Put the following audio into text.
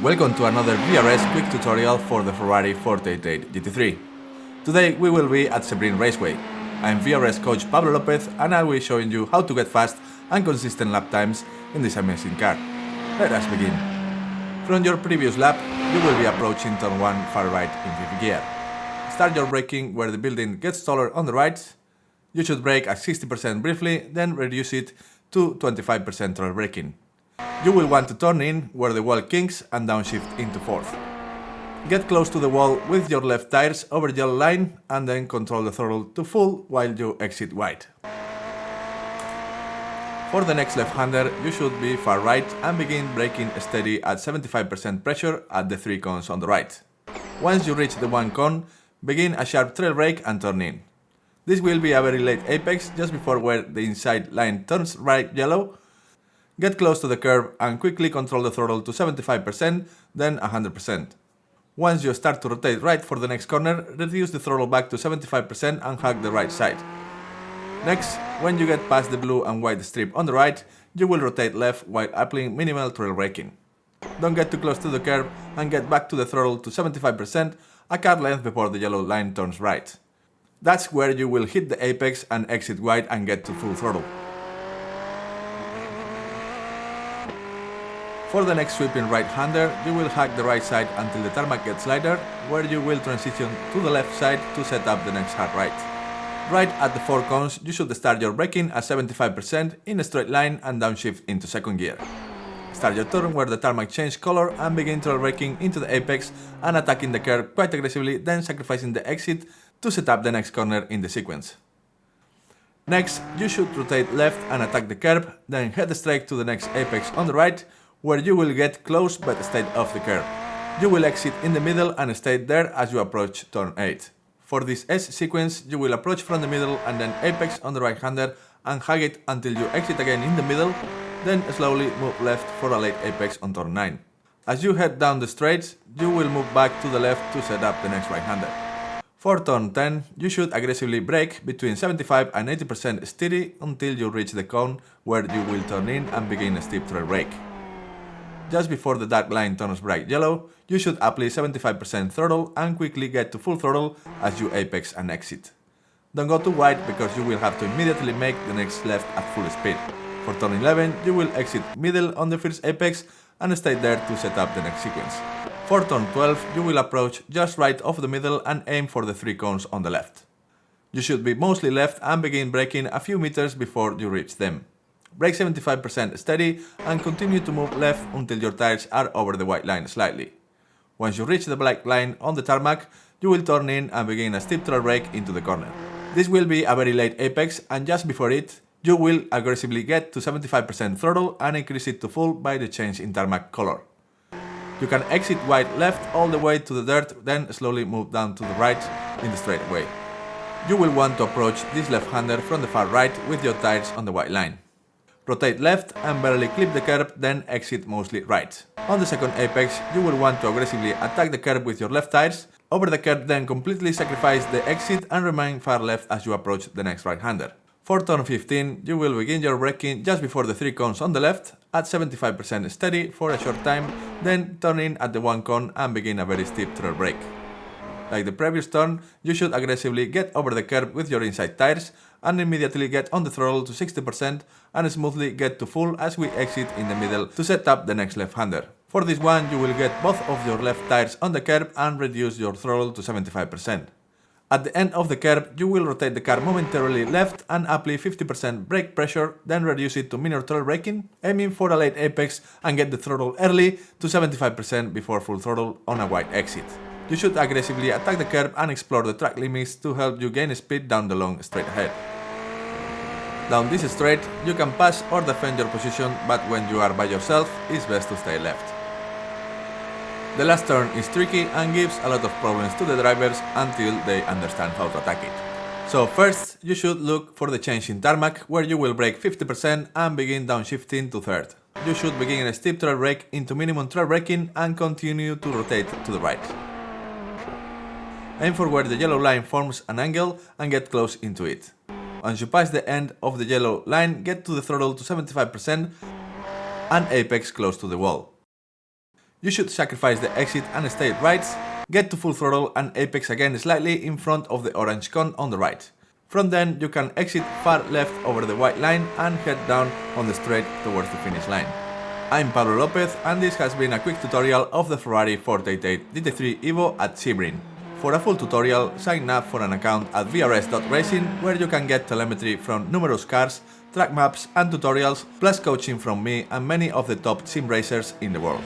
Welcome to another VRS quick tutorial for the Ferrari 488 GT3. Today we will be at Sebring Raceway. I'm VRS coach Pablo Lopez and I will be showing you how to get fast and consistent lap times in this amazing car. Let us begin. From your previous lap, you will be approaching turn 1 far right in 5th gear. Start your braking where the building gets taller on the right. You should brake at 60% briefly, then reduce it to 25% throttle braking. You will want to turn in where the wall kinks and downshift into 4th. Get close to the wall with your left tires over the yellow line and then control the throttle to full while you exit wide. For the next left-hander, you should be far right and begin braking steady at 75% pressure at the 3 cones on the right. Once you reach the 1 cone, begin a sharp trail brake and turn in. This will be a very late apex just before where the inside line turns bright yellow. Get close to the curb and quickly control the throttle to 75%, then 100%. Once you start to rotate right for the next corner, reduce the throttle back to 75% and hug the right side. Next, when you get past the blue and white strip on the right, you will rotate left while applying minimal trail braking. Don't get too close to the curb and get back to the throttle to 75%, a car length before the yellow line turns right. That's where you will hit the apex and exit wide and get to full throttle. For the next sweeping right-hander, you will hug the right side until the tarmac gets lighter, where you will transition to the left side to set up the next hard right. Right at the 4 cones, you should start your braking at 75% in a straight line and downshift into 2nd gear. Start your turn where the tarmac changes color and begin trail braking into the apex and attacking the curb quite aggressively, then sacrificing the exit to set up the next corner in the sequence. Next, you should rotate left and attack the curb, then head straight to the next apex on the right, where you will get close but stay off the curb. You will exit in the middle and stay there as you approach turn 8. For this S sequence, you will approach from the middle and then apex on the right-hander and hug it until you exit again in the middle, then slowly move left for a late apex on turn 9. As you head down the straights, you will move back to the left to set up the next right-hander. For turn 10, you should aggressively brake between 75 and 80% steady until you reach the cone where you will turn in and begin a steep trail brake. Just before the dark line turns bright yellow, you should apply 75% throttle and quickly get to full throttle as you apex and exit. Don't go too wide because you will have to immediately make the next left at full speed. For turn 11, you will exit middle on the first apex and stay there to set up the next sequence. For turn 12, you will approach just right off the middle and aim for the 3 cones on the left. You should be mostly left and begin braking a few meters before you reach them. Brake 75% steady and continue to move left until your tires are over the white line slightly. Once you reach the black line on the tarmac, you will turn in and begin a steep trail brake into the corner. This will be a very late apex and just before it, you will aggressively get to 75% throttle and increase it to full by the change in tarmac color. You can exit wide left all the way to the dirt, then slowly move down to the right in the straightaway. You will want to approach this left-hander from the far right with your tires on the white line. Rotate left and barely clip the curb, then exit mostly right. On the second apex, you will want to aggressively attack the curb with your left tires, over the curb then completely sacrifice the exit and remain far left as you approach the next right-hander. For turn 15, you will begin your braking just before the 3 cones on the left, at 75% steady for a short time, then turn in at the 1 cone and begin a very steep trail brake. Like the previous turn, you should aggressively get over the curb with your inside tires and immediately get on the throttle to 60% and smoothly get to full as we exit in the middle to set up the next left-hander. For this one, you will get both of your left tires on the curb and reduce your throttle to 75%. At the end of the curb, you will rotate the car momentarily left and apply 50% brake pressure, then reduce it to minor trail braking, aiming for a late apex and get the throttle early to 75% before full throttle on a wide exit. You should aggressively attack the curb and explore the track limits to help you gain speed down the long straight ahead. Down this straight, you can pass or defend your position, but when you are by yourself, it's best to stay left. The last turn is tricky and gives a lot of problems to the drivers until they understand how to attack it. So first, you should look for the change in tarmac, where you will brake 50% and begin downshifting to 3rd. You should begin a steep trail brake into minimum trail braking and continue to rotate to the right. Aim for where the yellow line forms an angle and get close into it. Once you pass the end of the yellow line, get to the throttle to 75% and apex close to the wall. You should sacrifice the exit and stay right, get to full throttle and apex again slightly in front of the orange cone on the right. From then you can exit far left over the white line and head down on the straight towards the finish line. I'm Pablo Lopez and this has been a quick tutorial of the Ferrari 488 GT3 EVO at Sebring. For a full tutorial, sign up for an account at VRS.racing where you can get telemetry from numerous cars, track maps and tutorials, plus coaching from me and many of the top sim racers in the world.